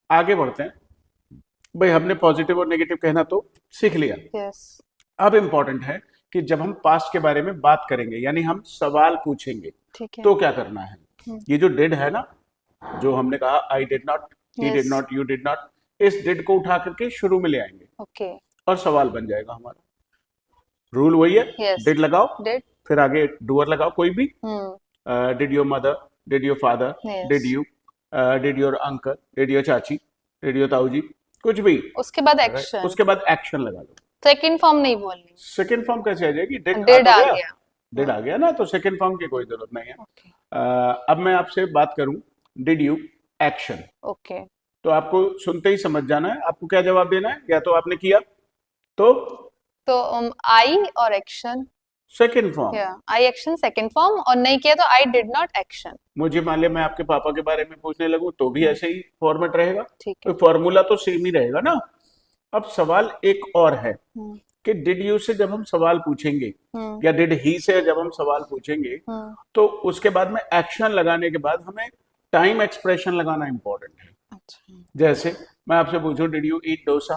आगे बढ़ते हैं। भाई हमने पॉजिटिव और नेगेटिव कहना तो सीख लिया। यस। अब इम्पोर्टेंट है कि जब हम पास्ट के बारे में बात करेंगे यानी हम सवाल पूछेंगे ठीक है। तो क्या करना है। ये जो डिड है ना, जो हमने कहा आई did not, he did yes. Not, you did not, इस डिड को उठा करके शुरू में ले आएंगे ओके। और सवाल बन जाएगा हमारा। रूल वही है, यस। डिड लगाओ, डिड। फिर आगे डूअर लगाओ कोई भी। Hmm. Did your mother, did your father, yes. Did you, did your uncle, did your चाची, डिड योर ताऊ जी, कुछ भी। उसके बाद Right? एक्शन। उसके बाद एक्शन लगा लो। सेकंड फॉर्म नहीं बोलनी। सेकेंड फॉर्म कैसे आ जाएगी, डिड आ डिड तो आ गया, गया। डिड आ गया ना, तो सेकेंड फॉर्म की कोई जरूरत नहीं है। ओके। अब मैं आपसे बात करूं, डिड यू एक्शन, ओके। तो आपको सुनते ही समझ जाना है आपको क्या जवाब देना है। या तो आपने किया तो तो आई और एक्शन। Second form. या आई एक्शन सेकंड फॉर्म, और नहीं किया तो आई डिड नॉट एक्शन। मुझे मान लिया मैं आपके पापा के बारे में पूछने लगूं तो भी ऐसे ही फॉर्मेट रहेगा, ठीक तो है। फॉर्मूला तो सेम ही रहेगा ना। अब सवाल एक और है हम्म। कि डिड यू से जब हम सवाल पूछेंगे हम्म। या डिड ही से जब हम सवाल पूछेंगे हम्म। तो उसके बाद में एक्शन लगाने के बाद हमें टाइम एक्सप्रेशन लगाना इंपॉर्टेंट है। अच्छा। जैसे मैं आपसे पूछूं did you eat dosa,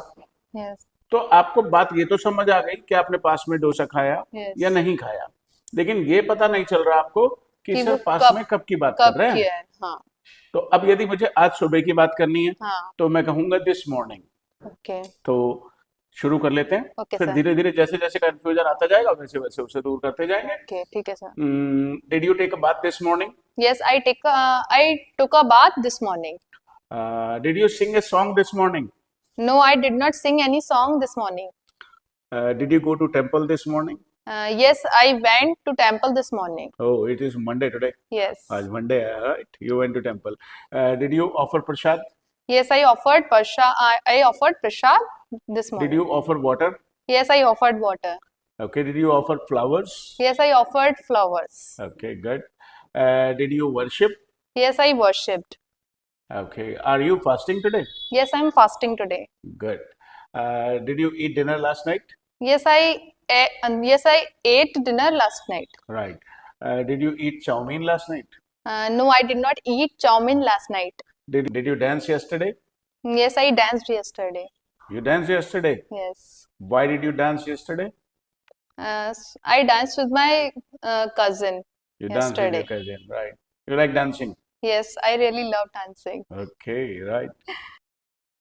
yes. तो आपको बात ये तो समझ आ गई कि आपने पास में डोसा खाया या यस। नहीं खाया, लेकिन ये पता नहीं चल रहा आपको कि कि सर वो पास कब में कब की बात कर कब रहे हैं। किया है। हाँ। तो अब यदि मुझे आज सुबह की बात करनी है हाँ। तो मैं कहूंगा दिस मॉर्निंग। ओके। तो शुरू कर लेते हैं, ओके फिर सर। धीरे धीरे जैसे जैसे कंफ्यूजन आता जाएगा वैसे वैसे उसे दूर करते जाएंगे। ओके ठीक है sir. Did you take a bath this morning, yes, I took a bath this morning. Did you sing a song this morning, no, I did not sing any song this morning. Did you go to temple this morning. Yes, I went to temple this morning. Oh, it is Monday today. Yes. आज Monday है, right? You went to temple. Did you offer prasad? Yes, I offered prasad this Did morning. you offer water? Yes, I offered water. Okay. Did you offer flowers? Yes, I offered flowers. Okay, good. Did you worship? Yes, I worshipped. Okay. Are you fasting today? Yes, I'm fasting today. Good. Did you eat dinner last night? Yes, I ate dinner last night. Right. Did you eat chow mein last night? No, I did not eat chow mein last night. Did you dance yesterday? Yes, I danced yesterday. You danced yesterday. Yes. Why did you dance yesterday? I danced with my cousin You danced with your yesterday. cousin, right? You like dancing? Yes, I really love dancing. Okay, right.